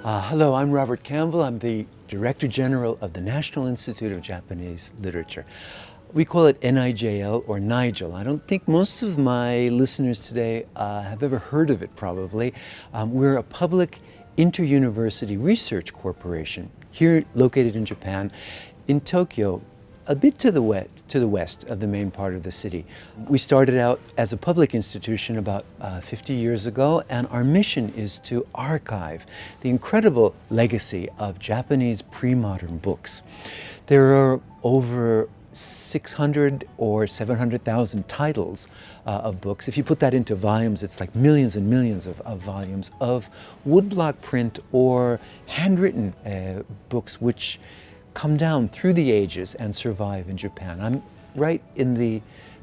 Hello, I'm Robert Campbell. I'm the Director General of the National Institute of Japanese Literature. We call it NIJL or NIJL. I don't think most of my listeners today have ever heard of it, probably. We're a public inter-university research corporation here located in Japan, in Tokyo, a bit to the west of the main part of the city. We started out as a public institution about 50 years ago, and our mission is to archive the incredible legacy of Japanese pre-modern books. There are over 600 or 700,000 titles of books. If you put that into volumes, it's like millions and millions of volumes of woodblock print or handwritten books which come down through the ages and survive in Japan. I'm right in the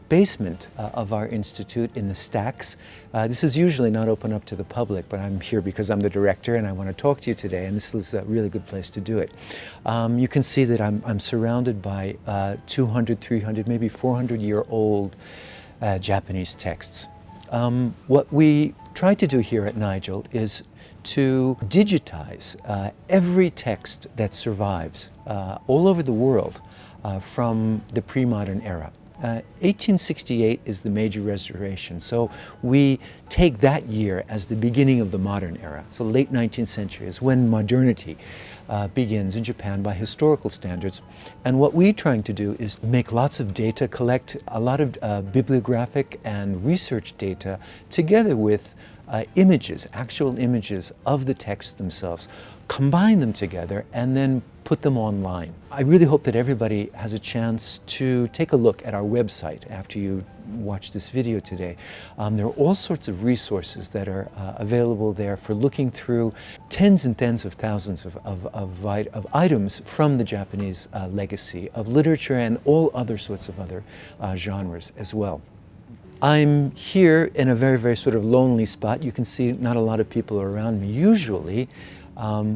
basement of our institute in the stacks. This is usually not open up to the public, but I'm here because I'm the director and I want to talk to you today, and this is a really good place to do it. You can see that I'm surrounded by 200, 300, maybe 400-year-old Japanese texts. What we try to do here at NIJL is to digitize every text that survives all over the world from the pre-modern era. 1868 is the major restoration, so we take that year as the beginning of the modern era. So late 19th century is when modernity begins in Japan by historical standards. And what we're trying to do is make lots of data, collect a lot of bibliographic and research data together with images, actual images of the texts themselves, combine them together and then put them online. I really hope that everybody has a chance to take a look at our website after you watch this video today. There are all sorts of resources that are available there for looking through tens and tens of thousands of items from the Japanese legacy of literature and all other sorts of other genres as well. I'm here in a very, very sort of lonely spot. You can see not a lot of people are around me. Usually,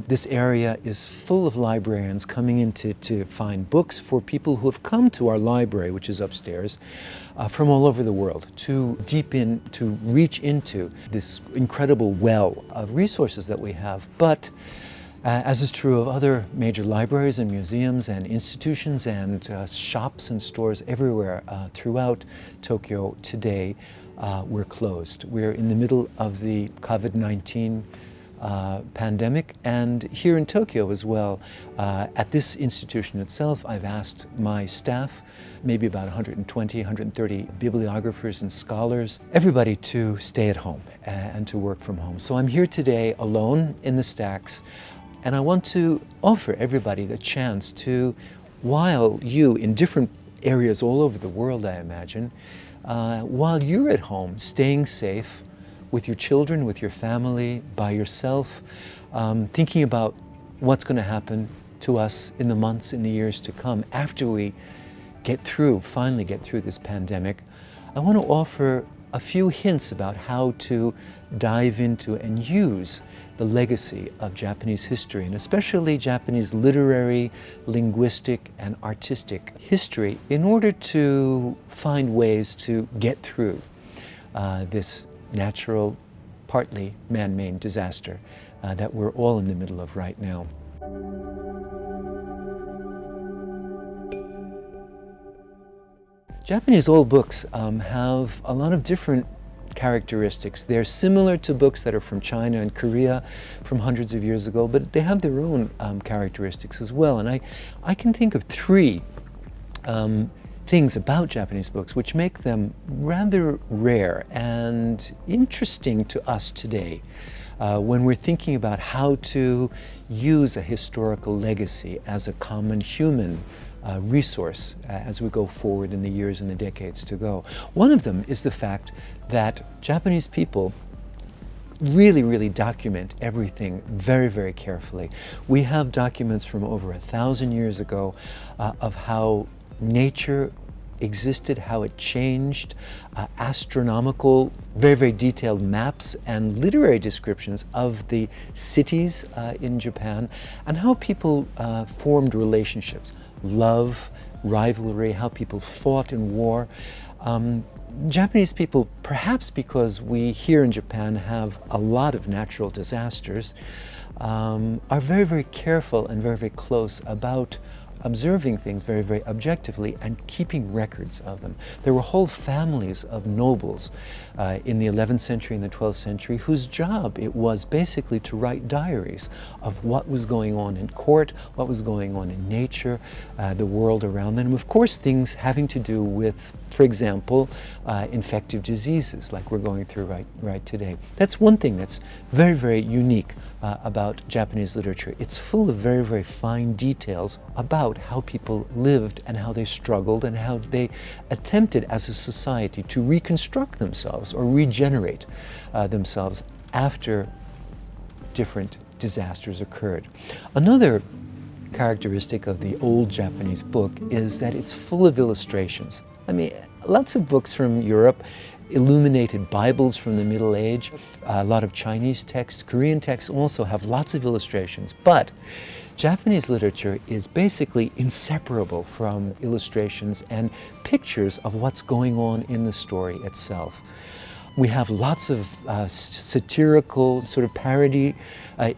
this area is full of librarians coming in to find books for people who have come to our library, which is upstairs, from all over the world, to reach into this incredible well of resources that we have. But as is true of other major libraries and museums and institutions and shops and stores everywhere throughout Tokyo today, we're closed. We're in the middle of the COVID-19 pandemic, and here in Tokyo as well. At this institution itself, I've asked my staff, maybe about 120, 130 bibliographers and scholars, everybody to stay at home and to work from home. So I'm here today alone in the stacks, and I want to offer everybody the chance to, while you, in different areas all over the world, I imagine, while you're at home, staying safe with your children, with your family, by yourself, thinking about what's going to happen to us in the months, in the years to come after we finally get through this pandemic, I want to offer a few hints about how to dive into and use the legacy of Japanese history, and especially Japanese literary, linguistic, and artistic history, in order to find ways to get through this natural, partly man-made disaster that we're all in the middle of right now. Japanese old books have a lot of different characteristics. They're similar to books that are from China and Korea from hundreds of years ago, but they have their own characteristics as well. And I can think of three things about Japanese books which make them rather rare and interesting to us today when we're thinking about how to use a historical legacy as a common human resource as we go forward in the years and the decades to go. One of them is the fact that Japanese people really document everything very, very carefully. We have documents from over 1,000 years ago of how nature existed, how it changed, astronomical, very detailed maps and literary descriptions of the cities in Japan, and how people formed relationships, love, rivalry, how people fought in war. Japanese people, perhaps because we here in Japan have a lot of natural disasters, are very, very careful and very, very close about observing things very, very objectively and keeping records of them. There were whole families of nobles in the 11th century and the 12th century whose job it was basically to write diaries of what was going on in court, what was going on in nature, the world around them. And of course, things having to do with, for example, infectious diseases like we're going through right today. That's one thing that's very, very unique about Japanese literature. It's full of very, very fine details about how people lived and how they struggled and how they attempted as a society to reconstruct themselves or regenerate themselves after different disasters occurred. Another characteristic of the old Japanese book is that it's full of illustrations. I mean, lots of books from Europe, illuminated Bibles from the Middle Age, a lot of Chinese texts, Korean texts also have lots of illustrations, but Japanese literature is basically inseparable from illustrations and pictures of what's going on in the story itself. We have lots of satirical sort of parody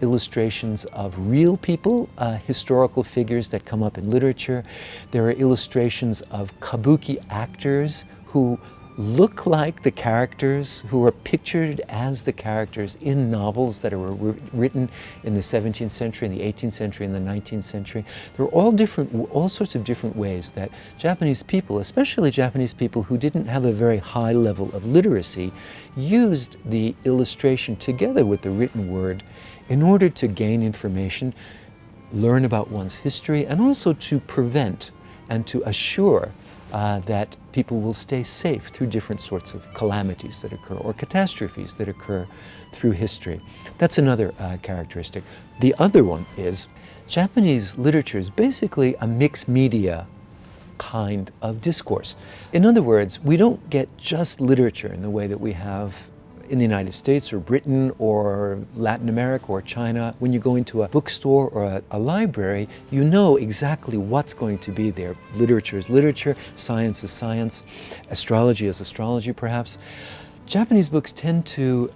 illustrations of real people, historical figures that come up in literature. There are illustrations of kabuki actors who look like the characters, who are pictured as the characters in novels that were written in the 17th century, in the 18th century, in the 19th century. There are all sorts of different ways that Japanese people, especially Japanese people who didn't have a very high level of literacy, used the illustration together with the written word in order to gain information, learn about one's history, and also to prevent and to assure that people will stay safe through different sorts of calamities that occur or catastrophes that occur through history. That's another characteristic. The other one is Japanese literature is basically a mixed media kind of discourse. In other words, we don't get just literature in the way that we have in the United States or Britain or Latin America or China. When you go into a bookstore or a library, you know exactly what's going to be there. Literature is literature, science is science, astrology is astrology perhaps. Japanese books tend to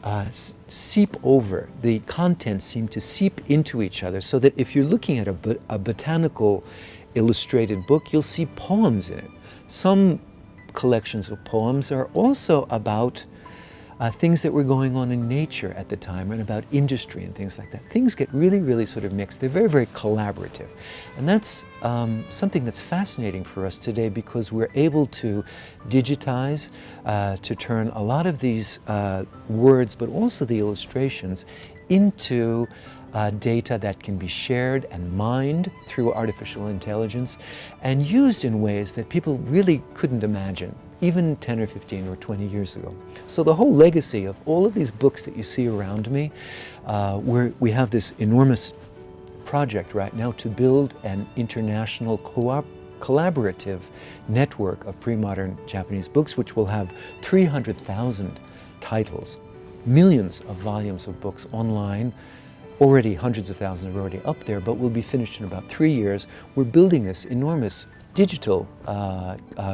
seep over. The contents seem to seep into each other so that if you're looking at a botanical illustrated book, you'll see poems in it. Some collections of poems are also about things that were going on in nature at the time and about industry and things like that. Things get really, really sort of mixed. They're very, very collaborative. And that's something that's fascinating for us today because we're able to digitize, to turn a lot of these words, but also the illustrations, into data that can be shared and mined through artificial intelligence and used in ways that people really couldn't imagine even 10 or 15 or 20 years ago. So the whole legacy of all of these books that you see around me, we have this enormous project right now to build an international collaborative network of pre-modern Japanese books, which will have 300,000 titles, millions of volumes of books online. Already hundreds of thousands are already up there, but will be finished in about 3 years. We're building this enormous digital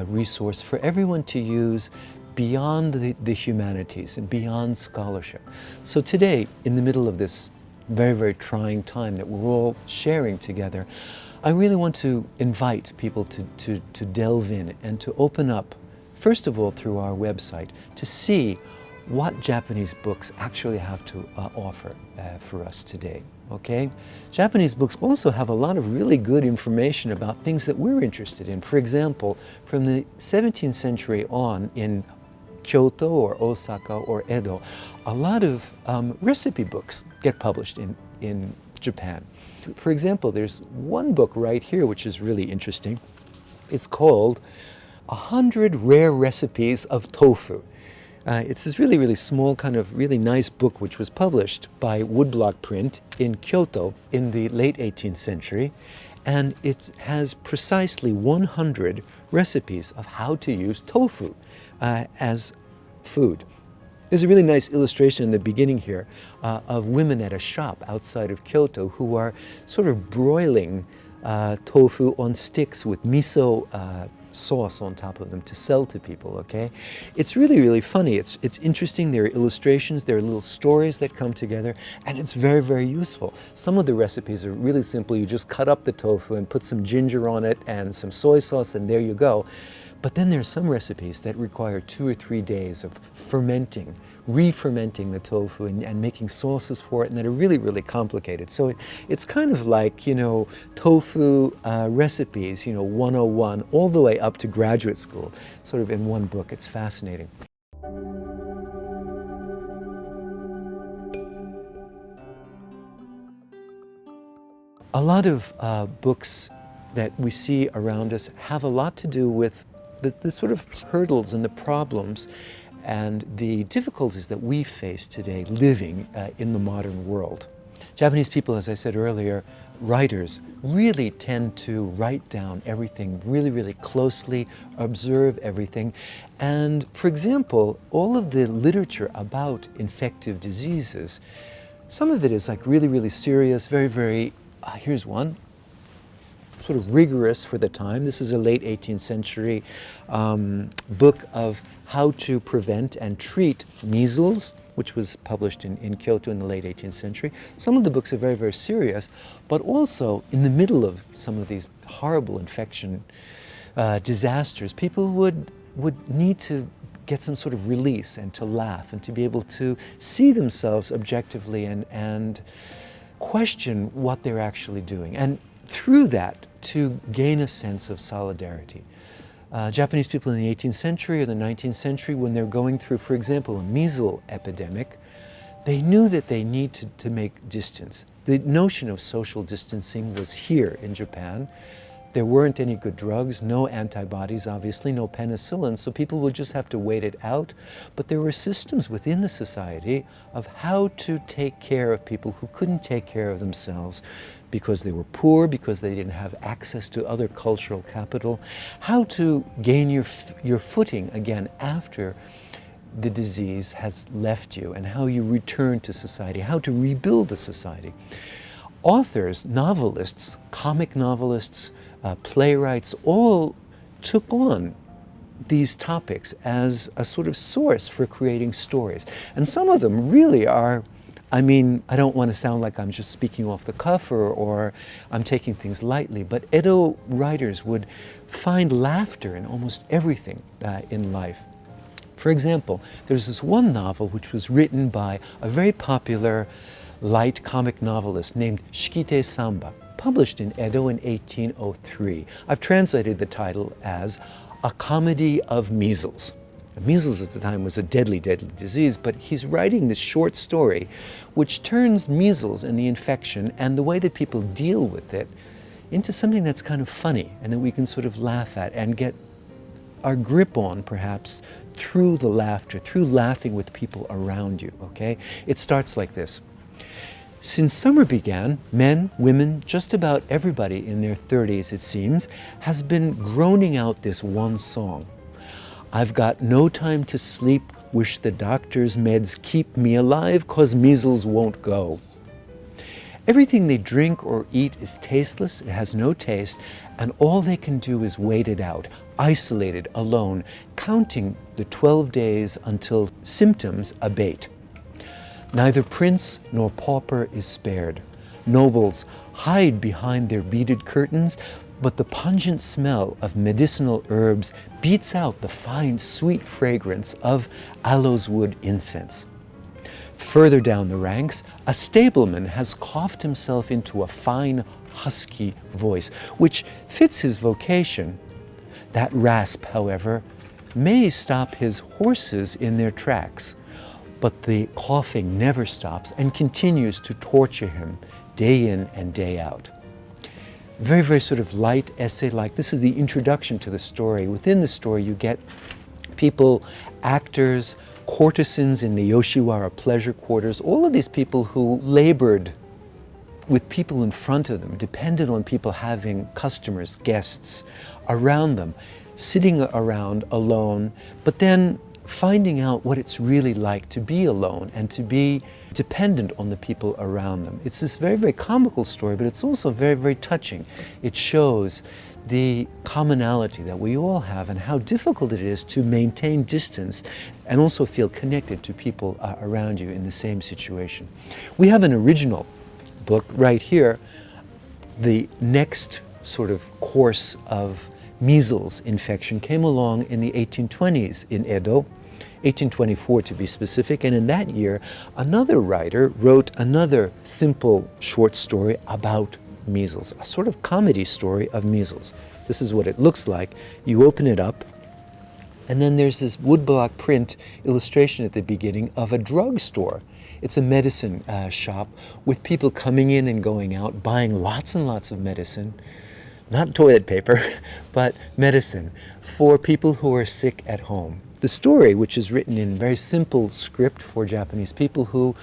resource for everyone to use beyond the humanities and beyond scholarship. So today, in the middle of this very, very trying time that we're all sharing together, I really want to invite people to delve in and to open up, first of all through our website, to see what Japanese books actually have to offer for us today. Okay? Japanese books also have a lot of really good information about things that we're interested in. For example, from the 17th century on in Kyoto or Osaka or Edo, a lot of recipe books get published in Japan. For example, there's one book right here which is really interesting. It's called 100 Rare Recipes of Tofu. It's this really, really small, kind of really nice book which was published by Woodblock Print in Kyoto in the late 18th century. And it has precisely 100 recipes of how to use tofu as food. There's a really nice illustration in the beginning here tofu on sticks with miso sauce on top of them to sell to people, okay? It's really, really funny. It's interesting. There are illustrations, there are little stories that come together, and it's very, very useful. Some of the recipes are really simple. You just cut up the tofu and put some ginger on it and some soy sauce, and there you go. But then there are some recipes that require 2 or 3 days of fermenting, re-fermenting the tofu and making sauces for it, and that are really, really complicated. So it's kind of like, you know, tofu recipes, you know, 101, all the way up to graduate school, sort of in one book. It's fascinating. A lot of books that we see around us have a lot to do with the sort of hurdles and the problems and the difficulties that we face today living in the modern world. Japanese people, as I said earlier, writers really tend to write down everything really, really closely, observe everything. And for example, all of the literature about infective diseases, some of it is like really, really serious, very, very, here's one, sort of rigorous for the time. This is a late 18th century book of how to prevent and treat measles, which was published in Kyoto in the late 18th century. Some of the books are very, very serious, but also in the middle of some of these horrible infection disasters, people would need to get some sort of release and to laugh and to be able to see themselves objectively and question what they're actually doing. And through that, to gain a sense of solidarity. Japanese people in the 18th century or the 19th century, when they're going through, for example, a measles epidemic, they knew that they needed to make distance. The notion of social distancing was here in Japan. There weren't any good drugs, no antibodies, obviously, no penicillin, so people would just have to wait it out. But there were systems within the society of how to take care of people who couldn't take care of themselves because they were poor, because they didn't have access to other cultural capital, how to gain your footing again after the disease has left you, and how you return to society, how to rebuild a society. Authors, novelists, comic novelists, playwrights all took on these topics as a sort of source for creating stories. And some of them really are, I mean, I don't want to sound like I'm just speaking off the cuff or I'm taking things lightly, but Edo writers would find laughter in almost everything in life. For example, there's this one novel which was written by a very popular light comic novelist named Shikite Samba, published in Edo in 1803. I've translated the title as A Comedy of Measles. Measles at the time was a deadly, deadly disease, but he's writing this short story which turns measles and the infection and the way that people deal with it into something that's kind of funny and that we can sort of laugh at and get our grip on, perhaps, through the laughter, through laughing with people around you, okay? It starts like this. Since summer began, men, women, just about everybody in their 30s, it seems, has been groaning out this one song. I've got no time to sleep, wish the doctor's meds keep me alive, 'cause measles won't go. Everything they drink or eat is tasteless, it has no taste, and all they can do is wait it out, isolated, alone, counting the 12 days until symptoms abate. Neither prince nor pauper is spared. Nobles hide behind their beaded curtains, but the pungent smell of medicinal herbs beats out the fine, sweet fragrance of aloes wood incense. Further down the ranks, a stableman has coughed himself into a fine, husky voice, which fits his vocation. That rasp, however, may stop his horses in their tracks, but the coughing never stops and continues to torture him day in and day out. Very, very sort of light essay-like. This is the introduction to the story. Within the story, you get people, actors, courtesans in the Yoshiwara pleasure quarters, all of these people who labored with people in front of them, depended on people having customers, guests around them, sitting around alone, but then finding out what it's really like to be alone and to be dependent on the people around them. It's this very, very comical story, but it's also very, very touching. It shows the commonality that we all have and how difficult it is to maintain distance and also feel connected to people around you in the same situation. We have an original book right here. The next sort of course of measles infection came along in the 1820s in Edo, 1824 to be specific, and in that year another writer wrote another simple short story about measles, a sort of comedy story of measles. This is what it looks like. You open it up, and then there's this woodblock print illustration at the beginning of a drugstore. It's a medicine shop with people coming in and going out, buying lots and lots of medicine, not toilet paper, but medicine for people who are sick at home. The story, which is written in very simple script for Japanese people who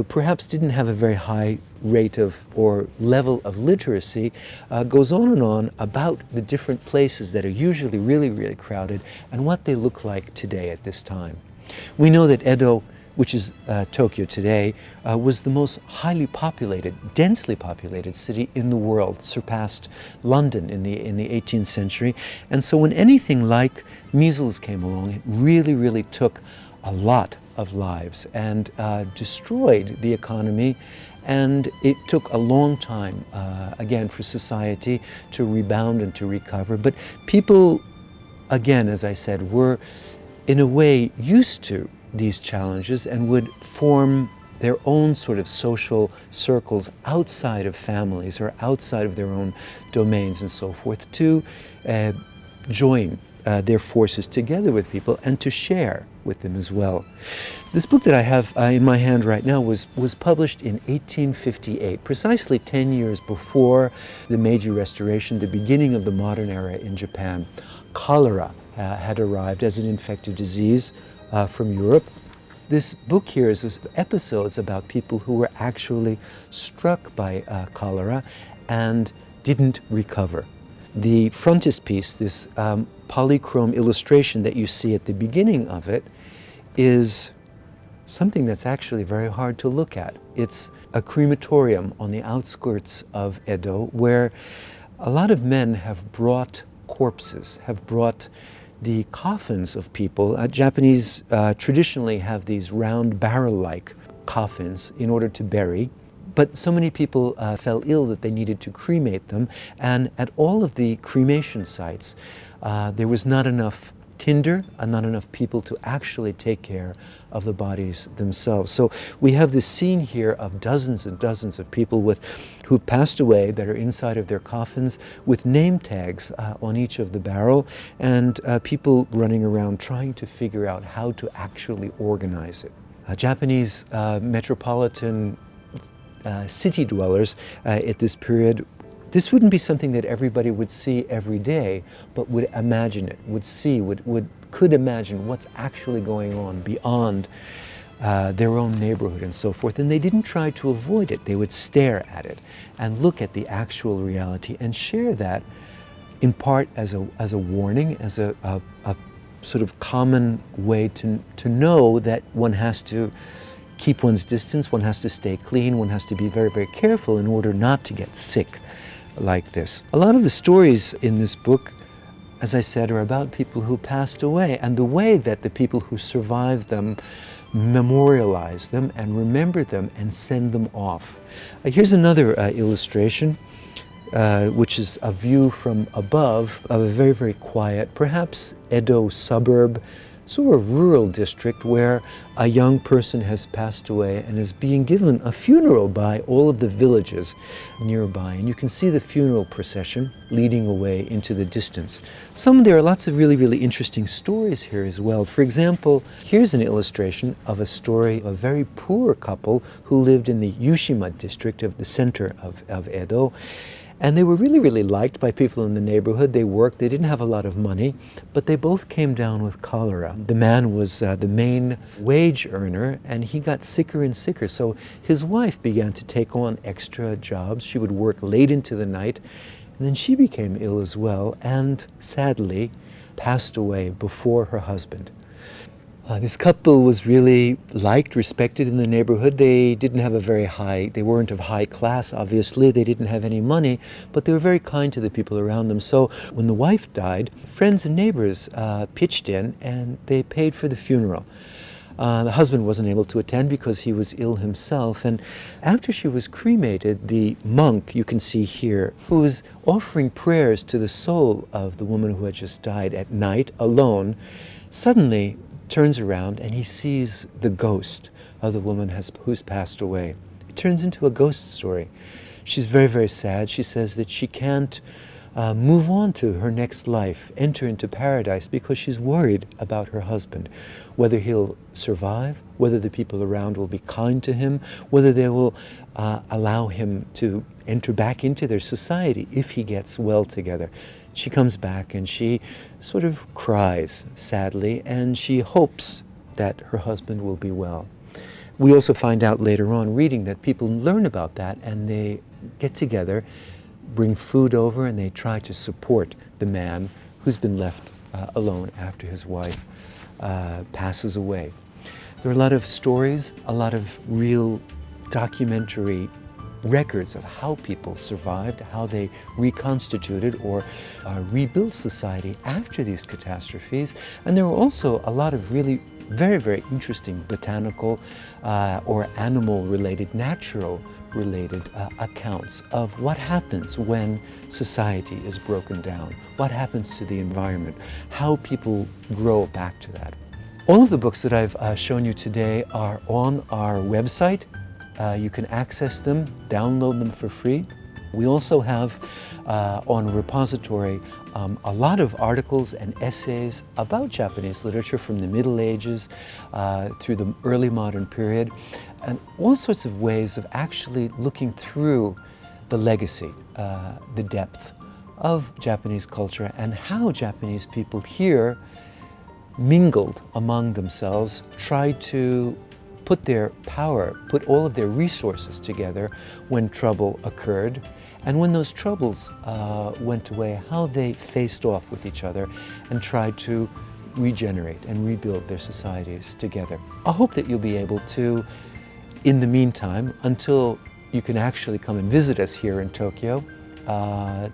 perhaps didn't have a very high rate of or level of literacy, goes on and on about the different places that are usually really, really crowded and what they look like today at this time. We know that Edo, which is Tokyo today, was the most highly populated, densely populated city in the world, surpassed London in the 18th century. And so when anything like measles came along, it really, really took a lot of lives and destroyed the economy. And it took a long time, again, for society to rebound and to recover. But people, again, as I said, were in a way used to these challenges and would form their own sort of social circles outside of families or outside of their own domains and so forth to join their forces together with people and to share with them as well. This book that I have in my hand right now was published in 1858, precisely 10 years before the Meiji Restoration, the beginning of the modern era in Japan. Cholera had arrived as an infectious disease from Europe. This book here is episodes about people who were actually struck by cholera and didn't recover. The frontispiece, this polychrome illustration that you see at the beginning of it, is something that's actually very hard to look at. It's a crematorium on the outskirts of Edo where a lot of men have brought corpses, have brought the coffins of people. Japanese traditionally have these round barrel-like coffins in order to bury, but so many people fell ill that they needed to cremate them, and at all of the cremation sites there was not enough tinder and not enough people to actually take care of the bodies themselves. So we have this scene here of dozens and dozens of people who've passed away that are inside of their coffins with name tags on each of the barrel, and people running around trying to figure out how to actually organize it. Japanese metropolitan city dwellers at this period, this wouldn't be something that everybody would see every day, but would imagine it, would see, could imagine what's actually going on beyond their own neighborhood and so forth. And they didn't try to avoid it. They would stare at it and look at the actual reality and share that in part as a warning, as a sort of common way to know that one has to keep one's distance, one has to stay clean, one has to be very, very careful in order not to get sick like this. A lot of the stories in this book, as I said, are about people who passed away and the way that the people who survived them memorialize them and remember them and send them off. Here's another illustration, which is a view from above of a very, very quiet, perhaps Edo suburb, sort of rural district where a young person has passed away and is being given a funeral by all of the villages nearby. And you can see the funeral procession leading away into the distance. There are lots of really, really interesting stories here as well. For example, here's an illustration of a story of a very poor couple who lived in the Yushima district of the center of Edo. And they were really, really liked by people in the neighborhood. They worked, they didn't have a lot of money, but they both came down with cholera. The man was the main wage earner, and he got sicker and sicker. So his wife began to take on extra jobs. She would work late into the night, and then she became ill as well, and sadly passed away before her husband. This couple was really liked, respected in the neighborhood. They didn't have they weren't of high class, obviously. They didn't have any money, but they were very kind to the people around them. So when the wife died, friends and neighbors pitched in and they paid for the funeral. The husband wasn't able to attend because he was ill himself. And after she was cremated, the monk, you can see here, who was offering prayers to the soul of the woman who had just died at night alone, suddenly turns around and he sees the ghost of the woman who's passed away. It turns into a ghost story. She's very, very sad. She says that she can't move on to her next life, enter into paradise, because she's worried about her husband, whether he'll survive, whether the people around will be kind to him, whether they will allow him to enter back into their society if he gets well together. She comes back and she sort of cries sadly, and she hopes that her husband will be well. We also find out later on, reading, that people learn about that and they get together, bring food over, and they try to support the man who's been left alone after his wife passes away. There are a lot of stories, a lot of real documentary records of how people survived, how they reconstituted or rebuilt society after these catastrophes. And there were also a lot of really very, very interesting botanical or animal-related, natural-related accounts of what happens when society is broken down, what happens to the environment, how people grow back to that. All of the books that I've shown you today are on our website. You can access them, download them for free. We also have on a repository a lot of articles and essays about Japanese literature from the Middle Ages through the early modern period, and all sorts of ways of actually looking through the legacy, the depth of Japanese culture, and how Japanese people here mingled among themselves, tried to put their power, put all of their resources together when trouble occurred, and when those troubles went away, how they faced off with each other and tried to regenerate and rebuild their societies together. I hope that you'll be able to, in the meantime, until you can actually come and visit us here in Tokyo,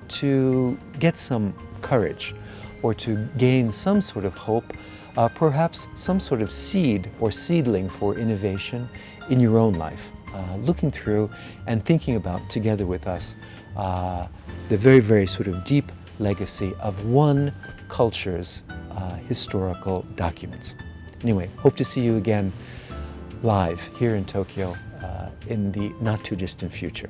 to get some courage or to gain some sort of hope, perhaps some sort of seed or seedling for innovation in your own life, looking through and thinking about, together with us, the very, very sort of deep legacy of one culture's historical documents. Anyway, hope to see you again live here in Tokyo in the not too distant future.